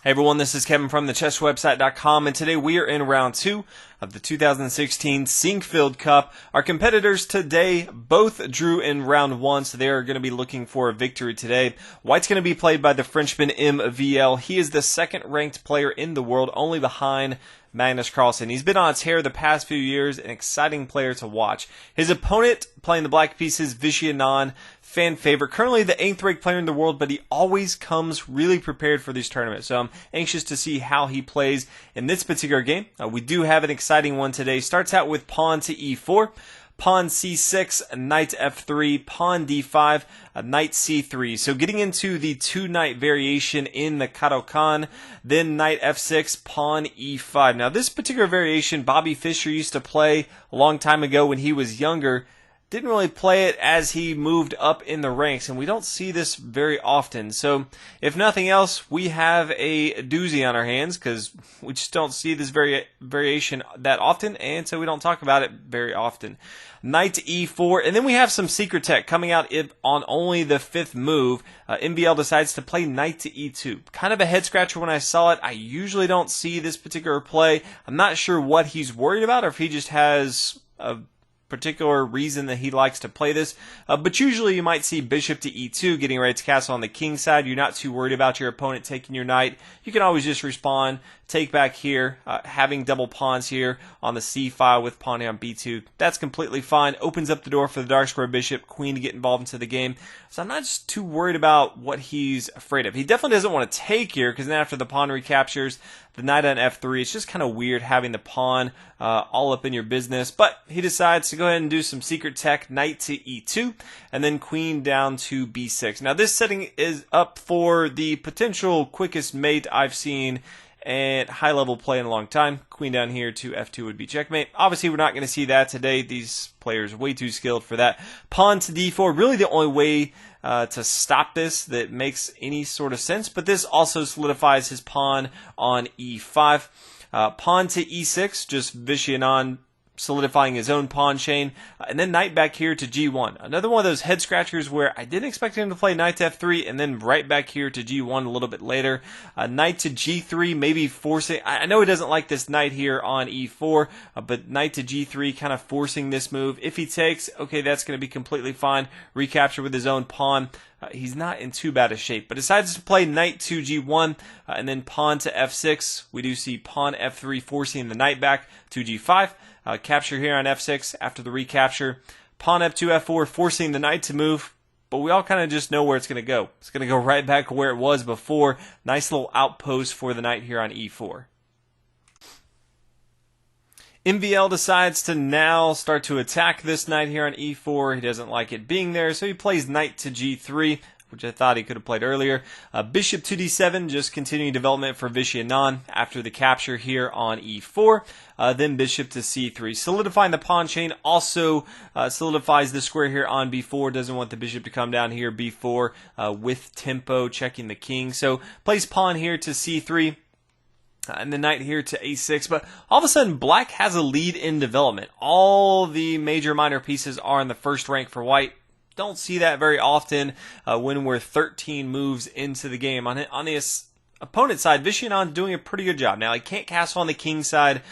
Hey everyone, this is Kevin from thechesswebsite.com, and today we are in round 2 of the 2016 Sinquefield Cup. Our competitors today both drew in round 1, so they are going to be looking for a victory today. White's going to be played by the Frenchman MVL. He is the second-ranked player in the world, only behind Magnus Carlsen. He's been on a tear the past few years, an exciting player to watch. His opponent, playing the black pieces, Vishy Anand, fan favorite, currently the 8th ranked player in the world, but he always comes really prepared for these tournaments. So I'm anxious to see how he plays in this particular game. We do have an exciting one today. Starts out with pawn to e4. Pawn c6, knight f3, pawn d5, knight c3. So getting into the two-knight variation in the Kadokan, then knight f6, pawn e5. Now this particular variation, Bobby Fischer used to play a long time ago when he was younger. Didn't really play it as he moved up in the ranks, and we don't see this very often. So, if nothing else, we have a doozy on our hands, because we just don't see this variation that often, and so we don't talk about it very often. Knight to e4, and then we have some secret tech coming out on only the 5th move. MVL decides to play knight to e2. Kind of a head-scratcher when I saw it. I usually don't see this particular play. I'm not sure what he's worried about, or if he just has a particular reason that he likes to play this, but usually you might see bishop to e2 getting ready to castle on the king side. You're not too worried about your opponent taking your knight. You can always just respond, take back here, having double pawns here on the c file with pawn on b2. That's completely fine. Opens up the door for the dark square bishop, queen to get involved into the game. So I'm not just too worried about what he's afraid of. He definitely doesn't want to take here, because then after the pawn recaptures, the knight on f3, it's just kind of weird having the pawn all up in your business. But he decides to go ahead and do some secret tech, knight to e2, and then queen down to b6. Now this setting is up for the potential quickest mate I've seen and high level play in a long time. Queen down here to f2 would be checkmate. Obviously we're not going to see that today. These players are way too skilled for that. Pawn to d4, really the only way to stop this that makes any sort of sense, but this also solidifies his pawn on e5. Pawn to e6, just Vishy Anand solidifying his own pawn chain, and then knight back here to g1. Another one of those head scratchers where I didn't expect him to play knight to f3 and then right back here to g1 a little bit later. Knight to g3, maybe forcing, I know he doesn't like this knight here on e4, but knight to g3 kind of forcing this move. If he takes, okay, that's going to be completely fine. Recapture with his own pawn. He's not in too bad a shape, but decides to play knight to g1 and then pawn to f6. We do see pawn f3 forcing the knight back to g5. Capture here on f6 after the recapture. Pawn f2, f4 forcing the knight to move, but we all kind of just know where it's going to go. It's going to go right back where it was before. Nice little outpost for the knight here on e4. MVL decides to now start to attack this knight here on e4. He doesn't like it being there, so he plays knight to g3, which I thought he could have played earlier. Bishop to d7, just continuing development for Vishy Anand after the capture here on e4. Then bishop to c3. Solidifying the pawn chain also solidifies the square here on b4. Doesn't want the bishop to come down here, b4, with tempo, checking the king. So plays pawn here to c3. And the knight here to a6, but all of a sudden black has a lead in development. All the major minor pieces are in the first rank for white. Don't see that very often when we're 13 moves into the game. On the opponent side, Vishy Anand doing a pretty good job. Now, he can't castle on the king side.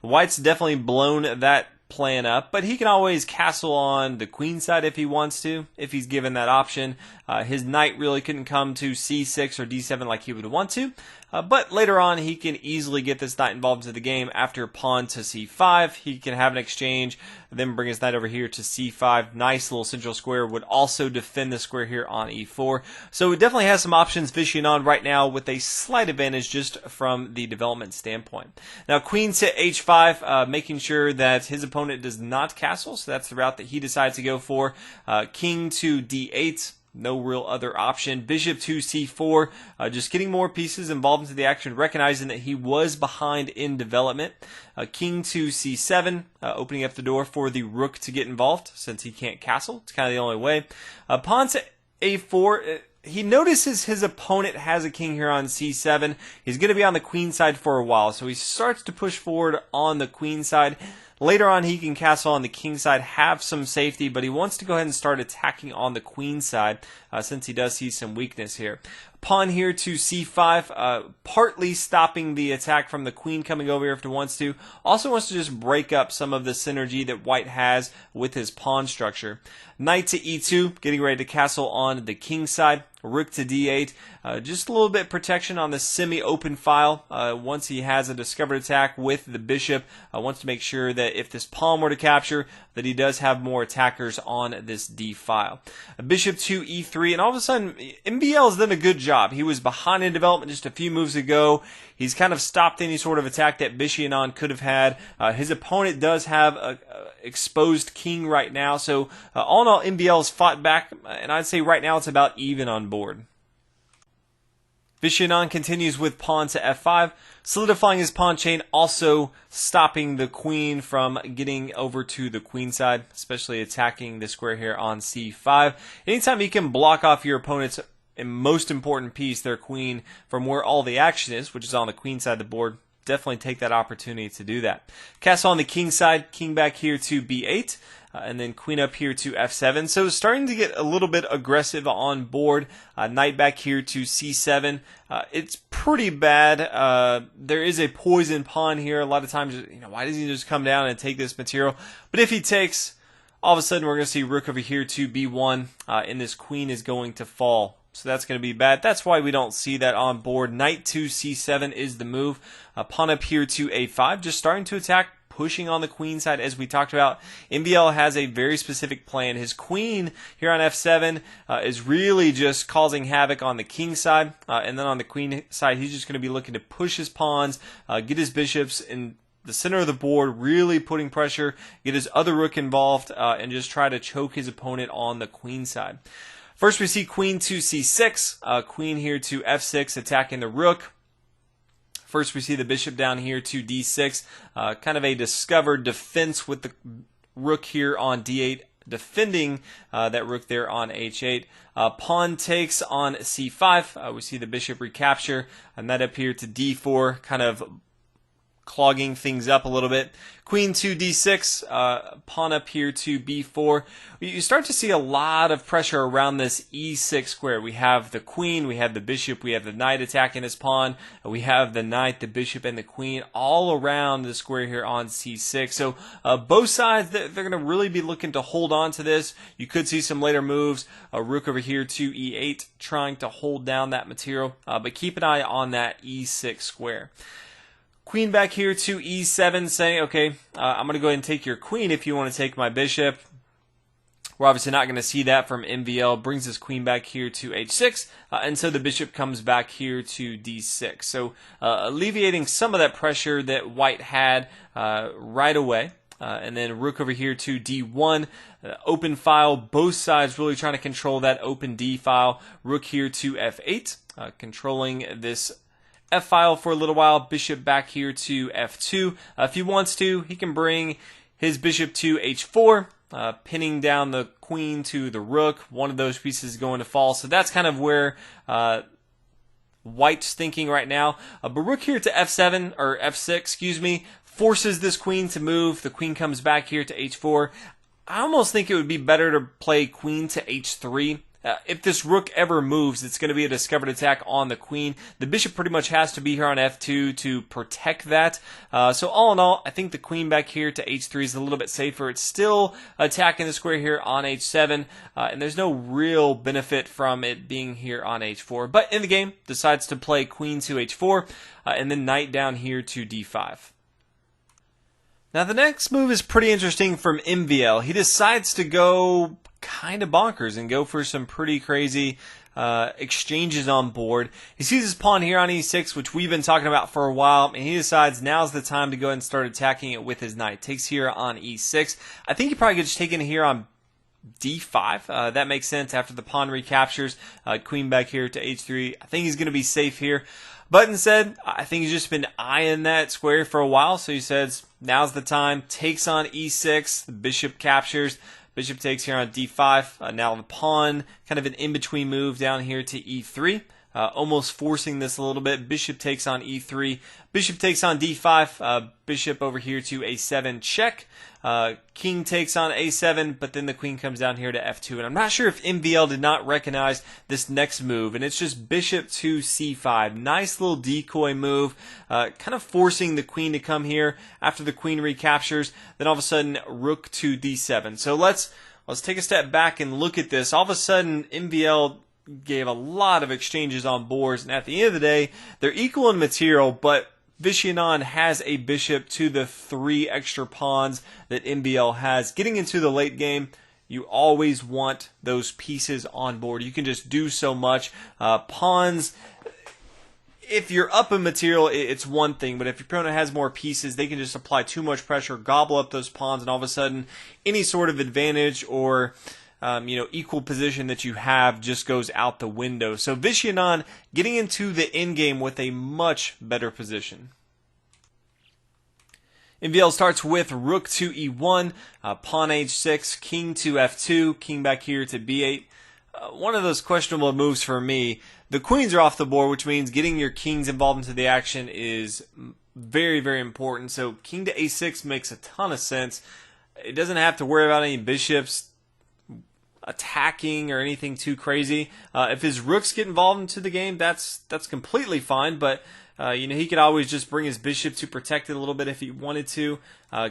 White's definitely blown that plan up, but he can always castle on the queen side if he wants to, if he's given that option. His knight really couldn't come to c6 or d7 like he would want to, but later on he can easily get this knight involved into the game. After pawn to c5, he can have an exchange, then bring his knight over here to c5. Nice little central square, would also defend the square here on e4. So it definitely has some options, Vishy Anand right now, with a slight advantage just from the development standpoint. Now queen to h5, making sure that his opponent does not castle, so that's the route that he decides to go for. King to d8. No real other option. Bishop to c4, just getting more pieces involved into the action, recognizing that he was behind in development. King to c7, opening up the door for the rook to get involved since he can't castle. It's kind of the only way. Pawn to a4. He notices his opponent has a king here on c7. He's going to be on the queen side for a while, so he starts to push forward on the queen side. Later on, he can castle on the king side, have some safety, but he wants to go ahead and start attacking on the queen side since he does see some weakness here. Pawn here to c5, partly stopping the attack from the queen coming over here if it wants to. Also wants to just break up some of the synergy that white has with his pawn structure. Knight to e2, getting ready to castle on the king side. Rook to d8, just a little bit protection on the semi-open file. Once he has a discovered attack with the bishop, wants to make sure that if this pawn were to capture, that he does have more attackers on this d file. Bishop to e3, and all of a sudden, MVL has done a good job. He was behind in development just a few moves ago. He's kind of stopped any sort of attack that Vishy and Anand could have had. His opponent does have a exposed king right now, so all in all, MVL's fought back, and I'd say right now it's about even on board. Vishy and Anand continues with pawn to f5, solidifying his pawn chain, also stopping the queen from getting over to the queen side, especially attacking the square here on c5. Anytime you can block off your opponent's most important piece, their queen, from where all the action is, which is on the queen side of the board, definitely take that opportunity to do that. Castle on the king side, king back here to b8, and then queen up here to f7. So starting to get a little bit aggressive on board. Knight back here to c7. It's pretty bad. There is a poison pawn here. A lot of times, why doesn't he just come down and take this material? But if he takes, all of a sudden we're going to see rook over here to b1, and this queen is going to fall. So that's going to be bad. That's why we don't see that on board. Knight to c7 is the move. Pawn up here to a5, just starting to attack, pushing on the queen side as we talked about. MVL has a very specific plan. His queen here on f7 is really just causing havoc on the king side. And then on the queen side, he's just going to be looking to push his pawns, get his bishops in the center of the board, really putting pressure, get his other rook involved, and just try to choke his opponent on the queen side. First we see queen to c6, queen here to f6, attacking the rook. First we see the bishop down here to d6, kind of a discovered defense with the rook here on d8, defending that rook there on h8. Pawn takes on c5, we see the bishop recapture, and that up here to d4, kind of clogging things up a little bit. Queen to d6, pawn up here to b4. You start to see a lot of pressure around this e6 square. We have the queen, we have the bishop, we have the knight attacking his pawn, we have the knight, the bishop, and the queen all around the square here on c6. So both sides, they're going to really be looking to hold on to this. You could see some later moves. Rook over here to e8, trying to hold down that material, but keep an eye on that e6 square. Queen back here to e7, saying, okay, I'm going to go ahead and take your queen if you want to take my bishop. We're obviously not going to see that from MVL. Brings his queen back here to h6, and so the bishop comes back here to d6. So alleviating some of that pressure that white had right away. And then rook over here to d1, open file, both sides really trying to control that open d file. Rook here to f8, controlling this f file for a little while. Bishop back here to f2. If he wants to, he can bring his bishop to h4, pinning down the queen to the rook. One of those pieces is going to fall. So that's kind of where white's thinking right now. But rook here to f7, or f6, excuse me, forces this queen to move. The queen comes back here to h4. I almost think it would be better to play queen to h3. If this rook ever moves, it's going to be a discovered attack on the queen. The bishop pretty much has to be here on f2 to protect that. So all in all, I think the queen back here to h3 is a little bit safer. It's still attacking the square here on h7, and there's no real benefit from it being here on h4. But in the game, decides to play queen to h4, and then knight down here to d5. Now the next move is pretty interesting from MVL. He decides to go kind of bonkers and go for some pretty crazy exchanges on board. He sees his pawn here on e6, which we've been talking about for a while, and he decides now's the time to go ahead and start attacking it with his knight. Takes here on e6. I think he probably could just take it here on d5. That makes sense after the pawn recaptures. Queen back here to h3. I think he's going to be safe here. But instead, I think he's just been eyeing that square for a while, so he says now's the time. Takes on e6. The bishop captures. Bishop takes here on d5. Now the pawn, kind of an in-between move down here to e3. almost forcing this a little bit. Bishop takes on e3. Bishop takes on d5. Bishop over here to a7 check. King takes on a7, but then the queen comes down here to f2. And I'm not sure if MVL did not recognize this next move, and it's just bishop to c5. Nice little decoy move, kind of forcing the queen to come here after the queen recaptures. Then all of a sudden, rook to d7. So let's take a step back and look at this. All of a sudden, MVL gave a lot of exchanges on boards, and at the end of the day, they're equal in material, but Vishy Anand has a bishop to the 3 extra pawns that MVL has. Getting into the late game, you always want those pieces on board. You can just do so much. Pawns, if you're up in material, it's one thing, but if your opponent has more pieces, they can just apply too much pressure, gobble up those pawns, and all of a sudden, any sort of advantage or equal position that you have just goes out the window. So Vishy Anand getting into the end game with a much better position. MVL starts with rook to e1, pawn h6, king to f2, king back here to b8. One of those questionable moves for me. The queens are off the board, which means getting your kings involved into the action is very, very important. So king to a6 makes a ton of sense. It doesn't have to worry about any bishops attacking or anything too crazy. If his rooks get involved into the game, that's completely fine, but he could always just bring his bishop to protect it a little bit if he wanted to.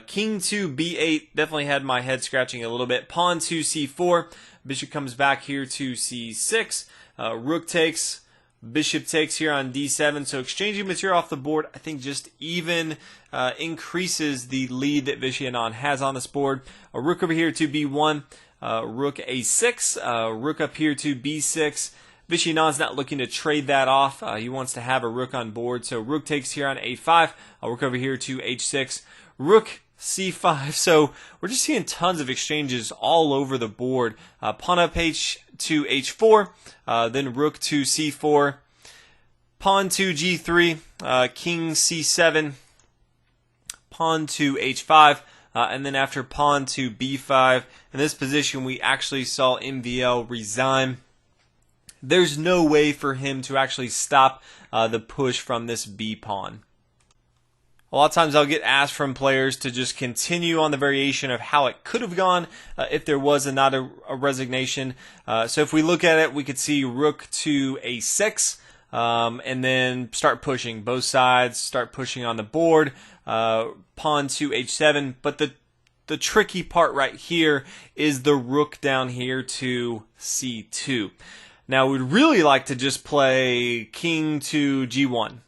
King to b8 definitely had my head scratching a little bit. Pawn to c4. Bishop comes back here to c6. Rook takes. Bishop takes here on d7. So exchanging material off the board, I think just even increases the lead that Vishy Anand has on this board. A rook over here to b1. Rook a6, rook up here to b6. Vishy Anand's not looking to trade that off. He wants to have a rook on board. So rook takes here on a5. Rook over here to h6. Rook c5. So we're just seeing tons of exchanges all over the board. Pawn up h to h4. Then rook to c4. Pawn to g3. King c7. Pawn to h5. And then after pawn to b5, in this position we actually saw MVL resign. There's no way for him to actually stop the push from this b pawn. A lot of times I'll get asked from players to just continue on the variation of how it could have gone if there was not a resignation. So if we look at it, we could see rook to a6. And then start pushing. Both sides start pushing on the board. Pawn to h7. But the tricky part right here is the rook down here to c2. Now we'd really like to just play king to g1.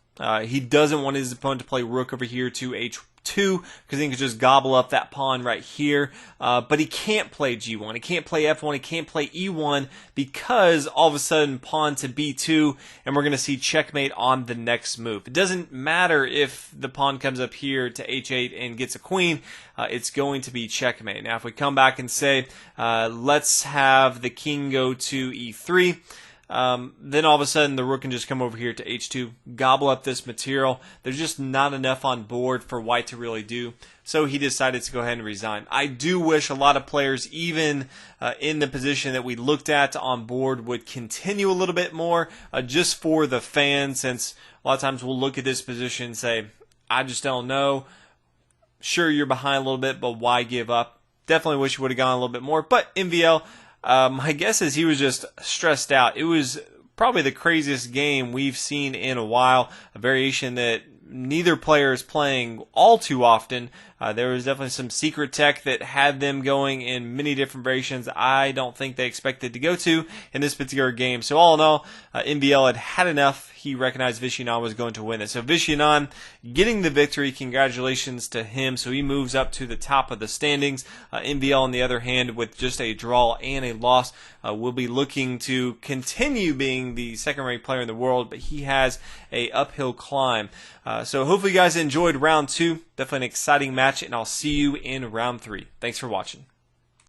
He doesn't want his opponent to play rook over here to h2 because he can just gobble up that pawn right here. But he can't play g1. He can't play f1. He can't play e1 because all of a sudden pawn to b2, and we're going to see checkmate on the next move. It doesn't matter if the pawn comes up here to h8 and gets a queen. It's going to be checkmate. Now if we come back and say let's have the king go to e3, then all of a sudden the rook can just come over here to h2, gobble up this material. There's just not enough on board for white to really do, so he decided to go ahead and resign. I do wish a lot of players, even in the position that we looked at on board, would continue a little bit more just for the fans, since a lot of times we'll look at this position and say, I just don't know. Sure, you're behind a little bit, but why give up? Definitely wish you would have gone a little bit more, but MVL, my guess is he was just stressed out. It was probably the craziest game we've seen in a while, a variation that neither player is playing all too often. There was definitely some secret tech that had them going in many different variations I don't think they expected to go to in this particular game. So all in all, MVL had enough. He recognized Vishy Anand was going to win it. So Vishy Anand getting the victory. Congratulations to him. So he moves up to the top of the standings. MVL, on the other hand, with just a draw and a loss, will be looking to continue being the second-ranked player in the world, but he has a uphill climb. So hopefully you guys enjoyed round 2. Definitely an exciting match, and I'll see you in round 3. Thanks for watching.